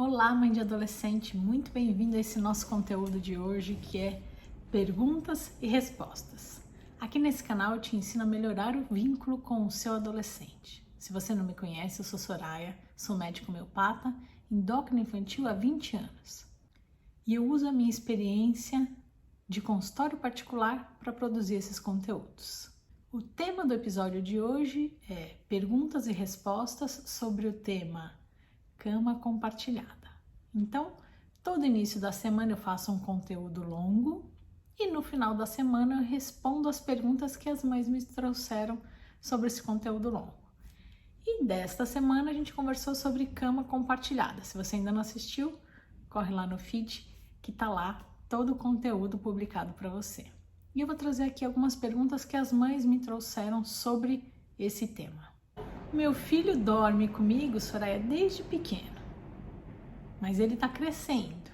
Olá, mãe de adolescente, muito bem-vindo a esse nosso conteúdo de hoje que é perguntas e respostas. Aqui nesse canal eu te ensino a melhorar o vínculo com o seu adolescente. Se você não me conhece, eu sou Soraya, sou médica homeopata, endócrina infantil há 20 anos. E eu uso a minha experiência de consultório particular para produzir esses conteúdos. O tema do episódio de hoje é perguntas e respostas sobre o tema cama compartilhada. Então, todo início da semana eu faço um conteúdo longo e no final da semana eu respondo as perguntas que as mães me trouxeram sobre esse conteúdo longo. E desta semana a gente conversou sobre cama compartilhada. Se você ainda não assistiu, corre lá no feed que tá lá todo o conteúdo publicado para você. E eu vou trazer aqui algumas perguntas que as mães me trouxeram sobre esse tema. Meu filho dorme comigo, Soraya, desde pequeno, mas ele tá crescendo.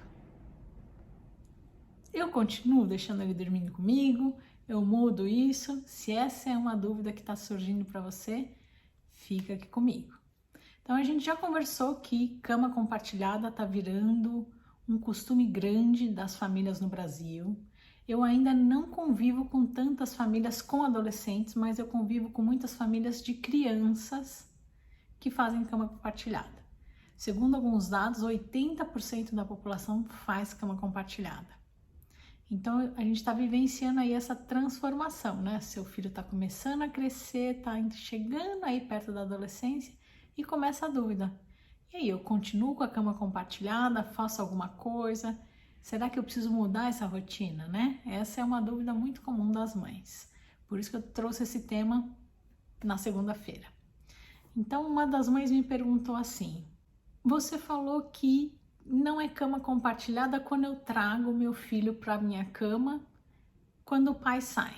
Eu continuo deixando ele dormindo comigo, eu mudo isso? Se essa é uma dúvida que está surgindo para você, fica aqui comigo. Então a gente já conversou que cama compartilhada tá virando um costume grande das famílias no Brasil. Eu ainda não convivo com tantas famílias com adolescentes, mas eu convivo com muitas famílias de crianças que fazem cama compartilhada. Segundo alguns dados, 80% da população faz cama compartilhada. Então a gente está vivenciando aí essa transformação, né? Seu filho está começando a crescer, está chegando aí perto da adolescência e começa a dúvida. E aí, eu continuo com a cama compartilhada, faço alguma coisa? Será que eu preciso mudar essa rotina, né? Essa é uma dúvida muito comum das mães. Por isso que eu trouxe esse tema na segunda-feira. Então, uma das mães me perguntou assim: você falou que não é cama compartilhada quando eu trago meu filho para minha cama quando o pai sai.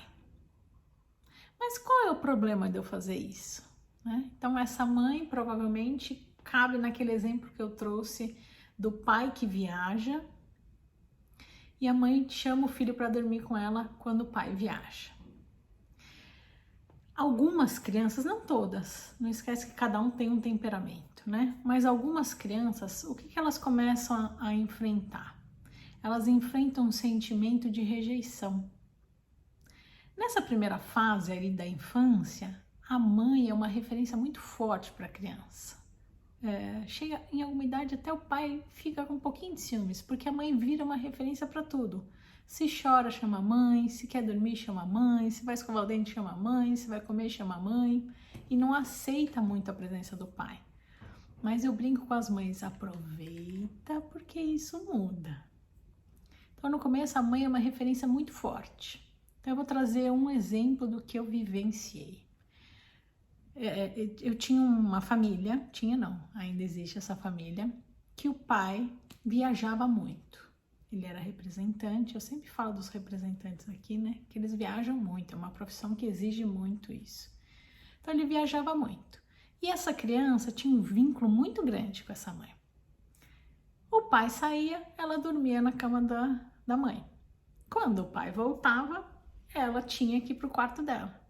Mas qual é o problema de eu fazer isso? Né? Então, essa mãe provavelmente cabe naquele exemplo que eu trouxe do pai que viaja e a mãe chama o filho para dormir com ela quando o pai viaja. Algumas crianças, não todas, não esquece que cada um tem um temperamento, né? Mas algumas crianças, o que elas começam a enfrentar? Elas enfrentam um sentimento de rejeição. Nessa primeira fase ali da infância, a mãe é uma referência muito forte para a criança. Chega em alguma idade até o pai fica com um pouquinho de ciúmes, porque a mãe vira uma referência para tudo. Se chora, chama a mãe, se quer dormir, chama a mãe, se vai escovar o dente, chama a mãe, se vai comer, chama a mãe, e não aceita muito a presença do pai. Mas eu brinco com as mães, aproveita porque isso muda. Então no começo a mãe é uma referência muito forte. Então eu vou trazer um exemplo do que eu vivenciei. Eu tinha uma família, ainda existe essa família, que o pai viajava muito. Ele era representante, eu sempre falo dos representantes aqui, né? Que eles viajam muito, é uma profissão que exige muito isso. Então ele viajava muito. E essa criança tinha um vínculo muito grande com essa mãe. O pai saía, ela dormia na cama da mãe. Quando o pai voltava, ela tinha que ir para o quarto dela.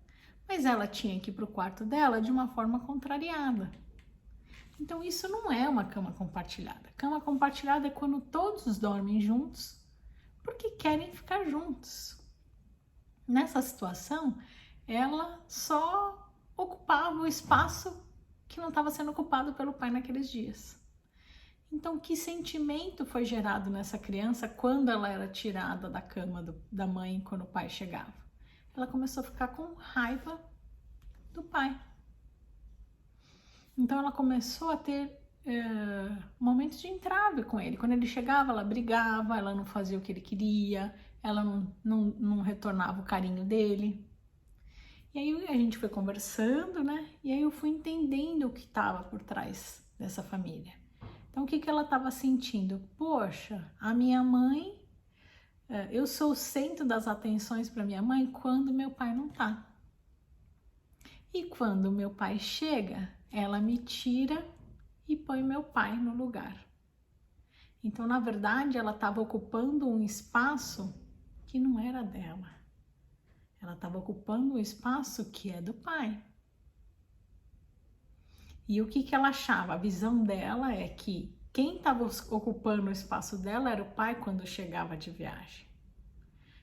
Mas ela tinha que ir para o quarto dela de uma forma contrariada. Então isso não é uma cama compartilhada. Cama compartilhada é quando todos dormem juntos porque querem ficar juntos. Nessa situação, ela só ocupava o espaço que não estava sendo ocupado pelo pai naqueles dias. Então, que sentimento foi gerado nessa criança quando ela era tirada da cama da mãe quando o pai chegava? Ela começou a ficar com raiva do pai. Então ela começou a ter momentos de entrave com ele. Quando ele chegava, ela brigava, ela não fazia o que ele queria, ela não retornava o carinho dele. E aí a gente foi conversando, né? E aí eu fui entendendo o que estava por trás dessa família. Então o que ela estava sentindo? Poxa, a minha mãe, eu sou o centro das atenções para minha mãe quando meu pai não tá. E quando meu pai chega, ela me tira e põe meu pai no lugar. Então, na verdade, ela estava ocupando um espaço que não era dela. Ela estava ocupando um espaço que é do pai. E o que ela achava? A visão dela é que quem estava ocupando o espaço dela era o pai quando chegava de viagem.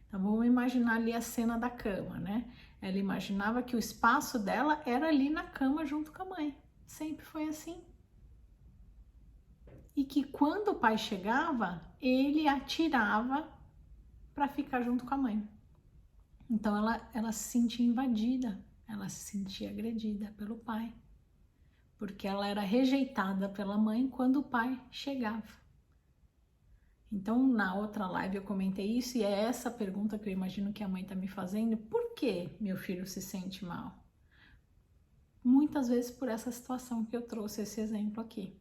Então vamos imaginar ali a cena da cama, né? Ela imaginava que o espaço dela era ali na cama junto com a mãe. Sempre foi assim. E que quando o pai chegava, ele a tirava para ficar junto com a mãe. Então ela se sentia invadida, ela se sentia agredida pelo pai, porque ela era rejeitada pela mãe quando o pai chegava. Então na outra live eu comentei isso e é essa pergunta que eu imagino que a mãe está me fazendo: por que meu filho se sente mal? Muitas vezes por essa situação que eu trouxe esse exemplo aqui.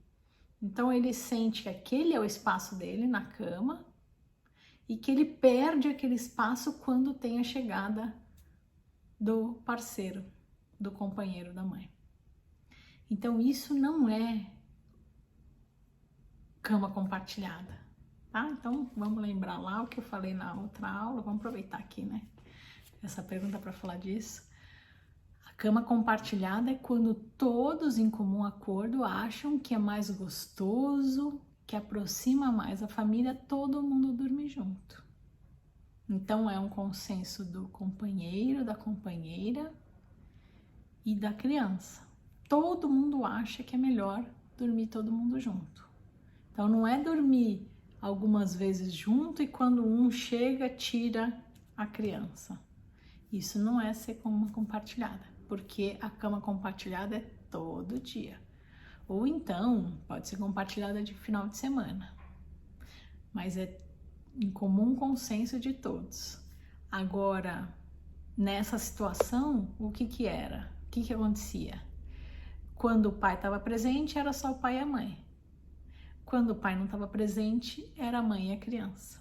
Então ele sente que aquele é o espaço dele na cama e que ele perde aquele espaço quando tem a chegada do parceiro, do companheiro da mãe. Então isso não é cama compartilhada, tá? Então vamos lembrar lá o que eu falei na outra aula, vamos aproveitar aqui, né? Essa pergunta para falar disso. A cama compartilhada é quando todos em comum acordo acham que é mais gostoso, que aproxima mais a família, todo mundo dorme junto. Então é um consenso do companheiro, da companheira e da criança. Todo mundo acha que é melhor dormir todo mundo junto. Então não é dormir algumas vezes junto e quando um chega, tira a criança. Isso não é ser cama compartilhada, porque a cama compartilhada é todo dia. Ou então pode ser compartilhada de final de semana, mas é em comum consenso de todos. Agora, nessa situação, o que era? O que acontecia? Quando o pai estava presente, era só o pai e a mãe. Quando o pai não estava presente, era a mãe e a criança.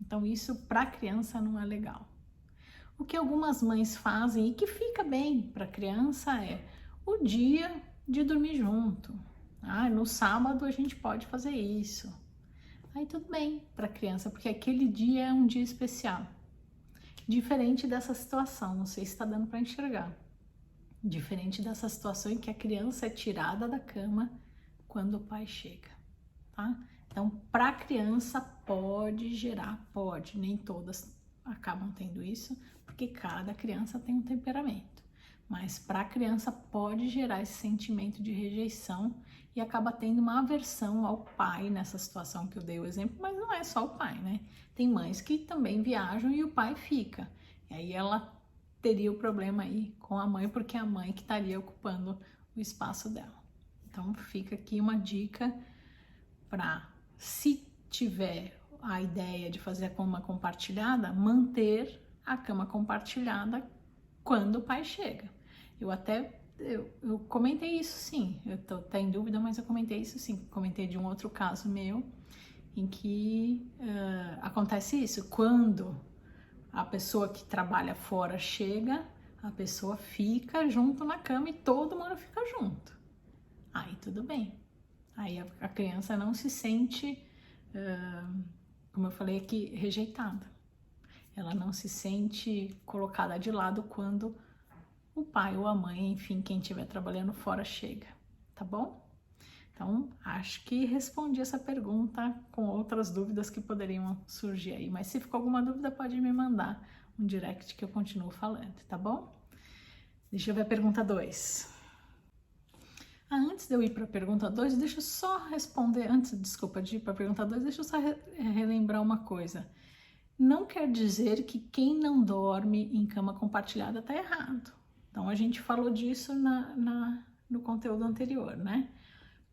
Então isso para a criança não é legal. O que algumas mães fazem e que fica bem para a criança é o dia de dormir junto. No sábado a gente pode fazer isso. Aí tudo bem para a criança, porque aquele dia é um dia especial. Diferente dessa situação, não sei se está dando para enxergar. Diferente dessa situação em que a criança é tirada da cama quando o pai chega, tá? Então, para a criança pode gerar, pode, nem todas acabam tendo isso, porque cada criança tem um temperamento. Mas para a criança pode gerar esse sentimento de rejeição e acaba tendo uma aversão ao pai nessa situação que eu dei o exemplo, mas não é só o pai, né? Tem mães que também viajam e o pai fica. E aí ela teria o problema aí com a mãe, porque é a mãe que estaria ocupando o espaço dela. Então fica aqui uma dica para, se tiver a ideia de fazer a cama compartilhada, manter a cama compartilhada quando o pai chega. Eu comentei isso sim, eu tô até em dúvida, mas eu comentei isso sim. Comentei de um outro caso meu, em que acontece isso, quando a pessoa que trabalha fora chega, a pessoa fica junto na cama e todo mundo fica junto. Aí tudo bem, aí a criança não se sente, como eu falei aqui, rejeitada. Ela não se sente colocada de lado quando o pai ou a mãe, enfim, quem estiver trabalhando fora chega, tá bom? Então, acho que respondi essa pergunta com outras dúvidas que poderiam surgir aí. Mas se ficou alguma dúvida, pode me mandar um direct que eu continuo falando, tá bom? Deixa eu ver a pergunta 2. Antes de eu ir para a pergunta 2, deixa eu só responder, de ir para a pergunta 2, deixa eu só relembrar uma coisa. Não quer dizer que quem não dorme em cama compartilhada está errado. Então, a gente falou disso no conteúdo anterior, né?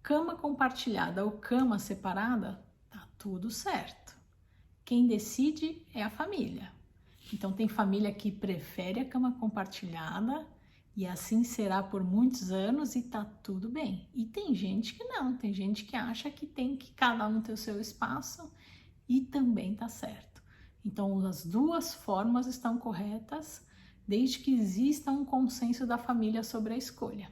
Cama compartilhada ou cama separada, tá tudo certo. Quem decide é a família. Então, tem família que prefere a cama compartilhada e assim será por muitos anos e tá tudo bem. E tem gente que não, tem gente que acha que tem que cada um ter o seu espaço e também tá certo. Então, as duas formas estão corretas, desde que exista um consenso da família sobre a escolha,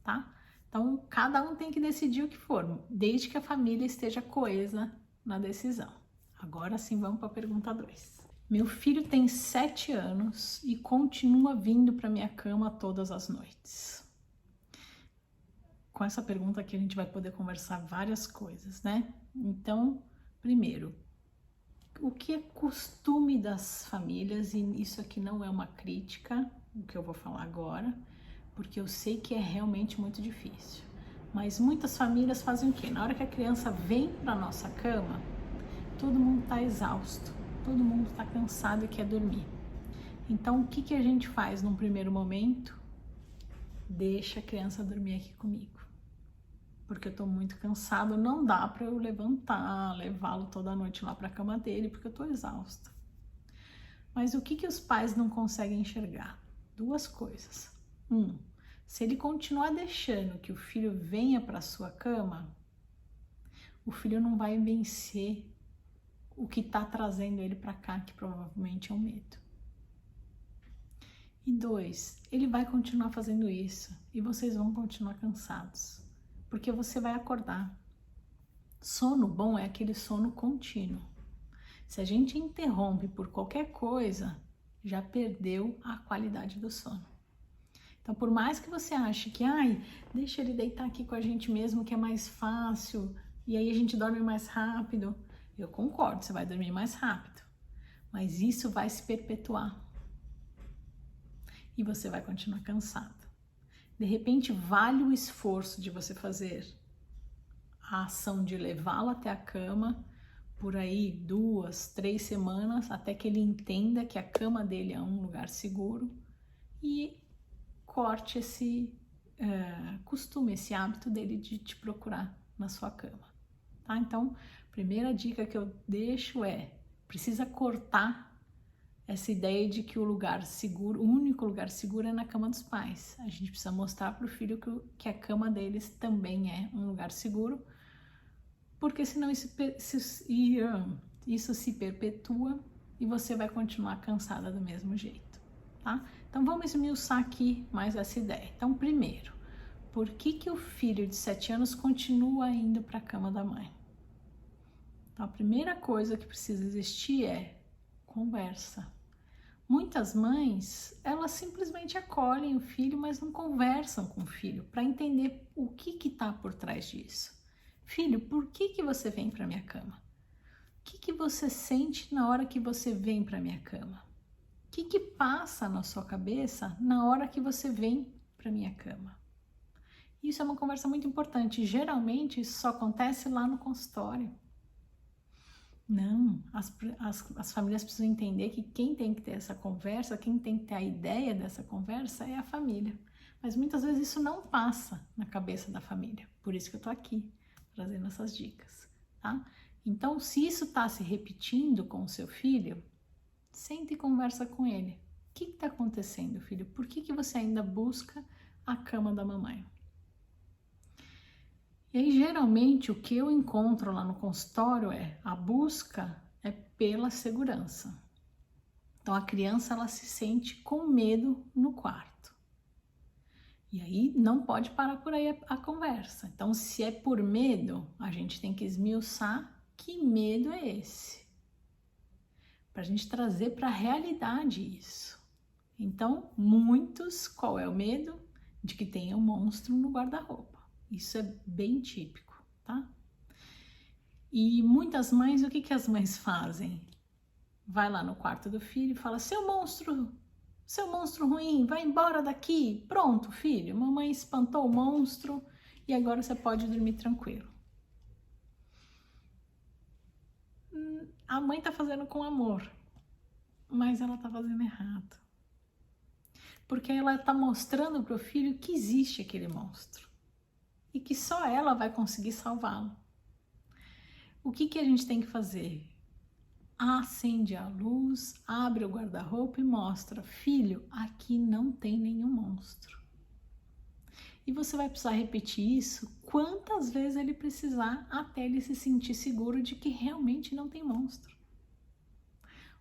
tá? Então, cada um tem que decidir o que for, desde que a família esteja coesa na decisão. Agora sim, vamos para a pergunta 2. Meu filho tem 7 anos e continua vindo para minha cama todas as noites. com essa pergunta aqui a gente vai poder conversar várias coisas, né? Então, primeiro, o que é costume das famílias, e isso aqui não é uma crítica, o que eu vou falar agora, porque eu sei que é realmente muito difícil. Mas muitas famílias fazem o quê? Na hora que a criança vem para nossa cama, todo mundo está exausto, todo mundo está cansado e quer dormir. Então, o que a gente faz num primeiro momento? Deixa a criança dormir aqui comigo. Porque eu tô muito cansado, não dá para eu levantar, levá-lo toda noite lá para a cama dele, porque eu tô exausta. Mas o que os pais não conseguem enxergar? Duas coisas. Se ele continuar deixando que o filho venha para sua cama, o filho não vai vencer o que tá trazendo ele para cá, que provavelmente é o medo. E 2, ele vai continuar fazendo isso e vocês vão continuar cansados. Porque você vai acordar. Sono bom é aquele sono contínuo. Se a gente interrompe por qualquer coisa, já perdeu a qualidade do sono. Então, por mais que você ache que, deixa ele deitar aqui com a gente mesmo, que é mais fácil, e aí a gente dorme mais rápido, eu concordo, você vai dormir mais rápido. Mas isso vai se perpetuar. E você vai continuar cansado. De repente, vale o esforço de você fazer a ação de levá-lo até a cama por aí 2, 3 semanas, até que ele entenda que a cama dele é um lugar seguro e corte esse costume, esse hábito dele de te procurar na sua cama, tá? Então, primeira dica que eu deixo precisa cortar essa ideia de que o lugar seguro, o único lugar seguro é na cama dos pais. A gente precisa mostrar para o filho que a cama deles também é um lugar seguro, porque senão isso se perpetua e você vai continuar cansada do mesmo jeito, tá? Então vamos esmiuçar aqui mais essa ideia. Então, primeiro, por que o filho de 7 anos continua indo para a cama da mãe? Então, a primeira coisa que precisa existir é conversa. Muitas mães, elas simplesmente acolhem o filho, mas não conversam com o filho para entender o que está por trás disso. Filho, por que você vem para minha cama? O que você sente na hora que você vem para minha cama? O que passa na sua cabeça na hora que você vem para minha cama? Isso é uma conversa muito importante. Geralmente, isso só acontece lá no consultório. Não, as famílias precisam entender que quem tem que ter essa conversa, quem tem que ter a ideia dessa conversa é a família. Mas muitas vezes isso não passa na cabeça da família. Por isso que eu tô aqui, trazendo essas dicas, tá? Então, se isso tá se repetindo com o seu filho, sente e conversa com ele. O que tá acontecendo, filho? Por que você ainda busca a cama da mamãe? E aí, geralmente, o que eu encontro lá no consultório a busca é pela segurança. Então, a criança, ela se sente com medo no quarto. E aí, não pode parar por aí a conversa. Então, se é por medo, a gente tem que esmiuçar que medo é esse. Para a gente trazer para a realidade isso. Então, qual é o medo? De que tenha um monstro no guarda-roupa. Isso é bem típico, tá? E muitas mães, o que as mães fazem? Vai lá no quarto do filho e fala, seu monstro ruim, vai embora daqui. Pronto, filho, mamãe espantou o monstro e agora você pode dormir tranquilo. A mãe tá fazendo com amor, mas ela tá fazendo errado. Porque ela tá mostrando pro filho que existe aquele monstro. E que só ela vai conseguir salvá-lo. O que a gente tem que fazer? Acende a luz, abre o guarda-roupa e mostra, filho, aqui não tem nenhum monstro. E você vai precisar repetir isso quantas vezes ele precisar até ele se sentir seguro de que realmente não tem monstro.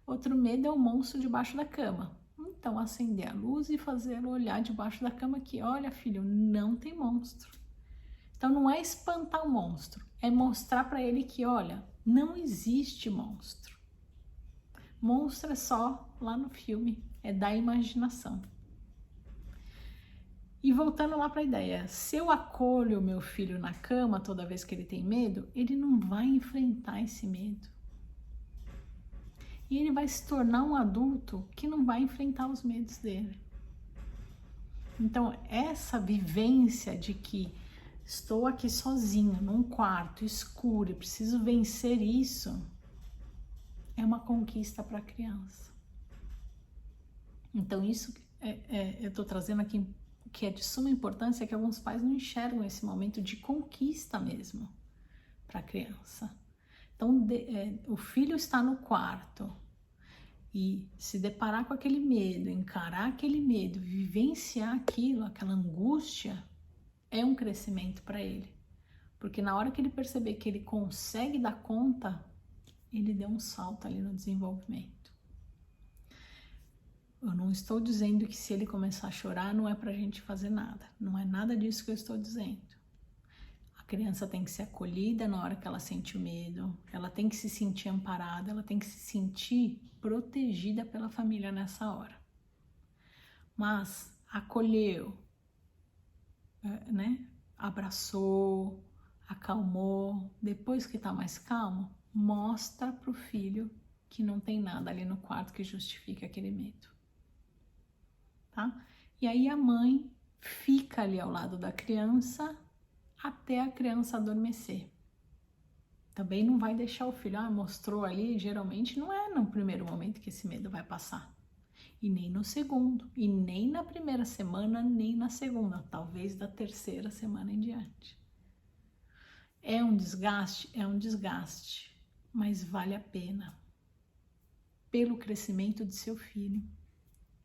Outro medo é o monstro debaixo da cama. Então, acender a luz e fazê-lo olhar debaixo da cama que, olha, filho, não tem monstro. Então, não é espantar o monstro, é mostrar para ele que, olha, não existe monstro. Monstro é só lá no filme, é da imaginação. E voltando lá para a ideia, se eu acolho o meu filho na cama toda vez que ele tem medo, ele não vai enfrentar esse medo. E ele vai se tornar um adulto que não vai enfrentar os medos dele. Então, essa vivência de que estou aqui sozinho, num quarto escuro e preciso vencer isso, é uma conquista para a criança. Então, isso eu estou trazendo aqui, que é de suma importância, que alguns pais não enxergam esse momento de conquista mesmo para a criança. Então, o filho está no quarto e se deparar com aquele medo, encarar aquele medo, vivenciar aquilo, aquela angústia, é um crescimento para ele. Porque na hora que ele perceber que ele consegue dar conta, ele deu um salto ali no desenvolvimento. Eu não estou dizendo que se ele começar a chorar não é pra gente fazer nada. Não é nada disso que eu estou dizendo. A criança tem que ser acolhida na hora que ela sente o medo, ela tem que se sentir amparada, ela tem que se sentir protegida pela família nessa hora. Mas acolheu, né? Abraçou, acalmou, depois que tá mais calmo, mostra pro filho que não tem nada ali no quarto que justifique aquele medo. Tá? E aí a mãe fica ali ao lado da criança até a criança adormecer. Também não vai deixar o filho, mostrou ali, geralmente não é no primeiro momento que esse medo vai passar. E nem no segundo, e nem na primeira semana, nem na segunda, talvez da terceira semana em diante. É um desgaste? É um desgaste, mas vale a pena. Pelo crescimento de seu filho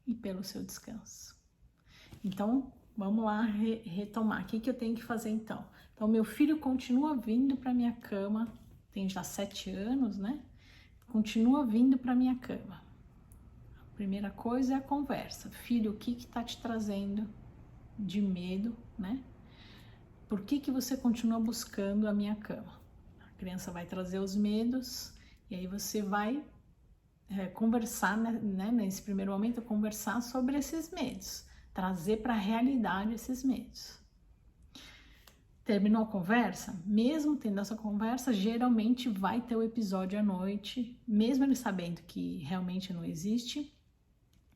e pelo seu descanso. Então, vamos lá retomar. O que eu tenho que fazer então? Então, meu filho continua vindo para minha cama, tem já 7 anos, né? Continua vindo para minha cama. A primeira coisa é a conversa. Filho, o que tá te trazendo de medo, né? Por que você continua buscando a minha cama? A criança vai trazer os medos e aí você vai conversar, né, nesse primeiro momento, conversar sobre esses medos, trazer para a realidade esses medos. Terminou a conversa? Mesmo tendo essa conversa, geralmente vai ter o episódio à noite, mesmo ele sabendo que realmente não existe,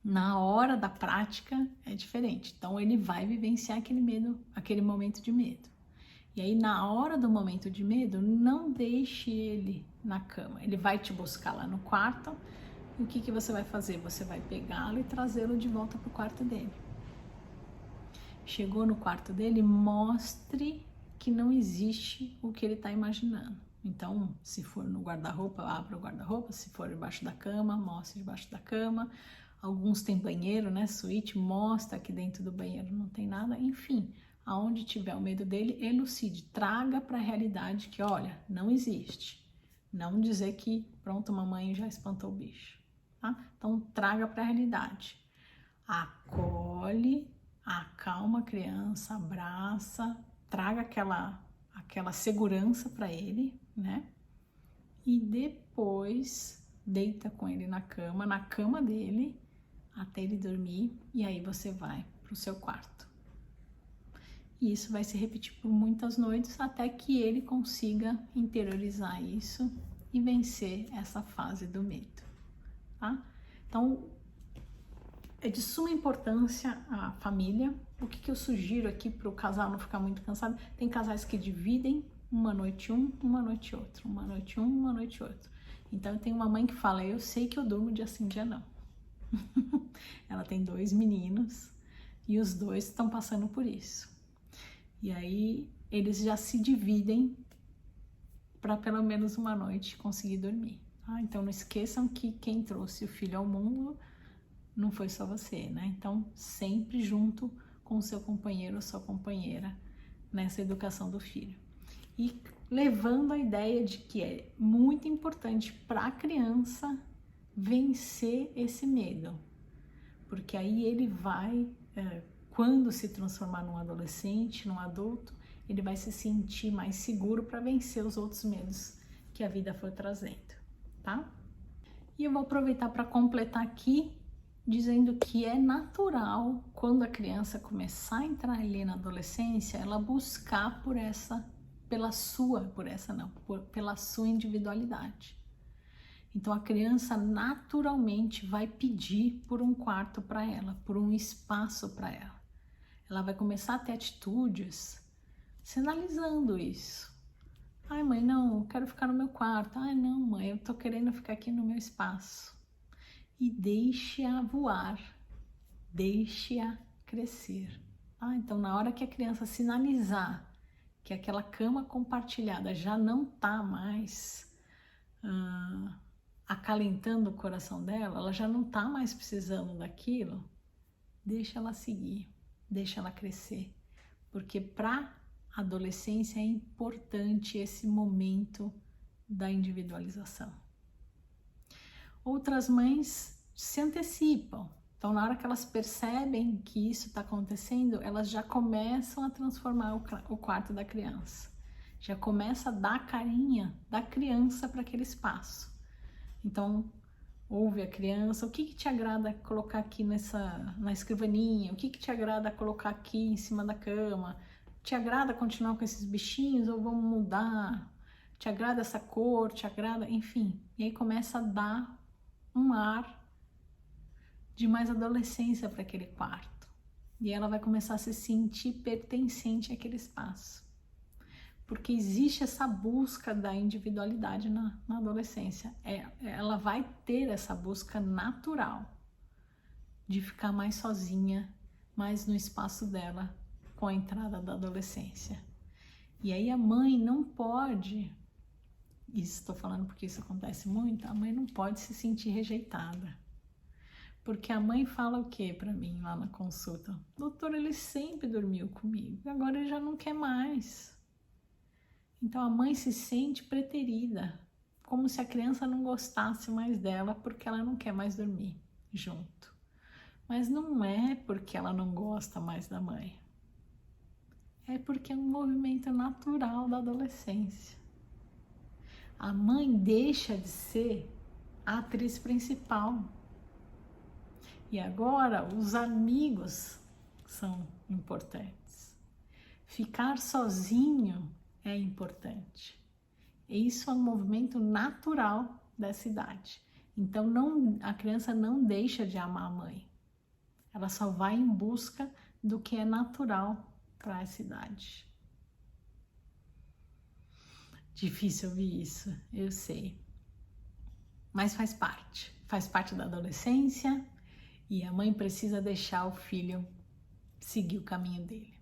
na hora da prática é diferente. Então ele vai vivenciar aquele medo, aquele momento de medo. E aí na hora do momento de medo, não deixe ele na cama. Ele vai te buscar lá no quarto. E o que você vai fazer? Você vai pegá-lo e trazê-lo de volta para o quarto dele. Chegou no quarto dele, mostre que não existe o que ele está imaginando. Então, se for no guarda-roupa, abra o guarda-roupa. Se for debaixo da cama, mostre debaixo da cama. Alguns têm banheiro, né? Suíte, mostra que dentro do banheiro não tem nada. Enfim, aonde tiver o medo dele, elucide. Traga para a realidade que, olha, não existe. Não dizer que, pronto, mamãe já espantou o bicho. Tá? Então, traga para a realidade. Acolhe, acalma a criança, abraça, traga aquela segurança para ele, né? E depois deita com ele na cama dele, até ele dormir, e aí você vai para o seu quarto. E isso vai se repetir por muitas noites até que ele consiga interiorizar isso e vencer essa fase do medo. Tá? Então, é de suma importância a família. O que eu sugiro aqui para o casal não ficar muito cansado? Tem casais que dividem uma noite uma noite outra, uma noite uma noite outra. Então, tem uma mãe que fala, eu sei que eu durmo dia sim, dia não. Ela tem 2 meninos e os 2 estão passando por isso. E aí, eles já se dividem para pelo menos uma noite conseguir dormir. Então não esqueçam que quem trouxe o filho ao mundo não foi só você, né? Então sempre junto com o seu companheiro ou sua companheira nessa educação do filho. E levando a ideia de que é muito importante para a criança vencer esse medo. Porque aí ele vai, quando se transformar num adolescente, num adulto, ele vai se sentir mais seguro para vencer os outros medos que a vida foi trazendo. Tá? E eu vou aproveitar para completar aqui dizendo que é natural, quando a criança começar a entrar ali na adolescência, ela buscar pela sua individualidade. Então a criança naturalmente vai pedir por um quarto para ela, por um espaço para ela. Ela vai começar a ter atitudes sinalizando isso. Ai, mãe, não, eu quero ficar no meu quarto. Ai, não, mãe, eu tô querendo ficar aqui no meu espaço. E deixe-a voar, deixe-a crescer. Então, na hora que a criança sinalizar que aquela cama compartilhada já não tá mais acalentando o coração dela, ela já não tá mais precisando daquilo, deixa ela seguir, deixa ela crescer. Porque para a adolescência é importante esse momento da individualização. Outras mães se antecipam. Então, na hora que elas percebem que isso está acontecendo, elas já começam a transformar o quarto da criança. Já começa a dar carinha da criança para aquele espaço. Então, ouve a criança, o que te agrada colocar aqui na escrivaninha? O que te agrada colocar aqui em cima da cama? Te agrada continuar com esses bichinhos ou vamos mudar? Te agrada essa cor? Te agrada? Enfim, e aí começa a dar um ar de mais adolescência para aquele quarto. E ela vai começar a se sentir pertencente àquele espaço. Porque existe essa busca da individualidade na adolescência. Ela vai ter essa busca natural de ficar mais sozinha, mais no espaço dela com a entrada da adolescência. E aí a mãe não pode, isso estou falando porque isso acontece muito, a mãe não pode se sentir rejeitada. Porque a mãe fala o que para mim lá na consulta? Doutor, ele sempre dormiu comigo, agora ele já não quer mais. Então a mãe se sente preterida, como se a criança não gostasse mais dela porque ela não quer mais dormir junto. Mas não é porque ela não gosta mais da mãe. É porque é um movimento natural da adolescência. A mãe deixa de ser a atriz principal. E agora os amigos são importantes. Ficar sozinho é importante. E isso é um movimento natural dessa idade. Então a criança não deixa de amar a mãe. Ela só vai em busca do que é natural para essa idade. Difícil ouvir isso, eu sei. Mas faz parte da adolescência e a mãe precisa deixar o filho seguir o caminho dele.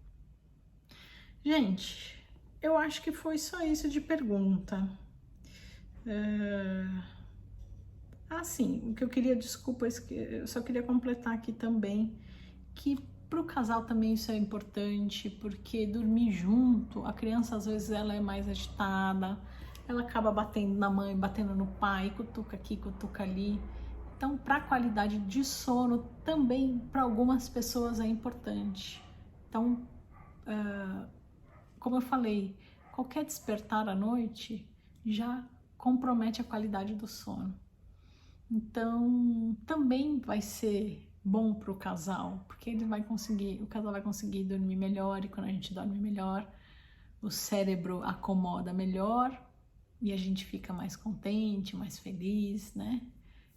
Gente, eu acho que foi só isso de pergunta. Sim, o que eu queria, desculpa, eu só queria completar aqui também que para o casal também isso é importante, porque dormir junto, a criança às vezes ela é mais agitada, ela acaba batendo na mãe, batendo no pai, cutuca aqui, cutuca ali. Então, para a qualidade de sono também para algumas pessoas é importante. Então, como eu falei, qualquer despertar à noite já compromete a qualidade do sono. Então, também vai ser bom para o casal, porque o casal vai conseguir dormir melhor, e quando a gente dorme melhor, o cérebro acomoda melhor e a gente fica mais contente, mais feliz, né?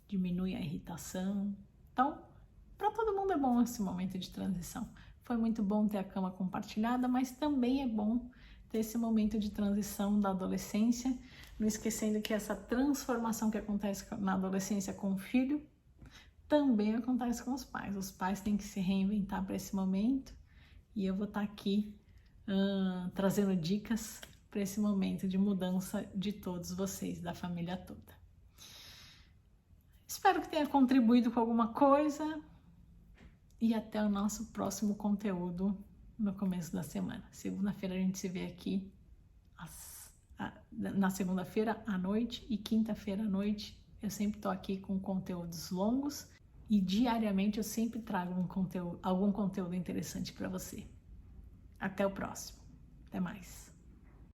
Diminui a irritação. Então, para todo mundo é bom esse momento de transição. Foi muito bom ter a cama compartilhada, mas também é bom ter esse momento de transição da adolescência, não esquecendo que essa transformação que acontece na adolescência com o filho também acontece com os pais. Os pais têm que se reinventar para esse momento e eu vou estar aqui trazendo dicas para esse momento de mudança de todos vocês, da família toda. Espero que tenha contribuído com alguma coisa e até o nosso próximo conteúdo no começo da semana. Segunda-feira a gente se vê aqui na segunda-feira à noite e quinta-feira à noite. Eu sempre estou aqui com conteúdos longos e diariamente eu sempre trago algum conteúdo interessante para você. Até o próximo. Até mais.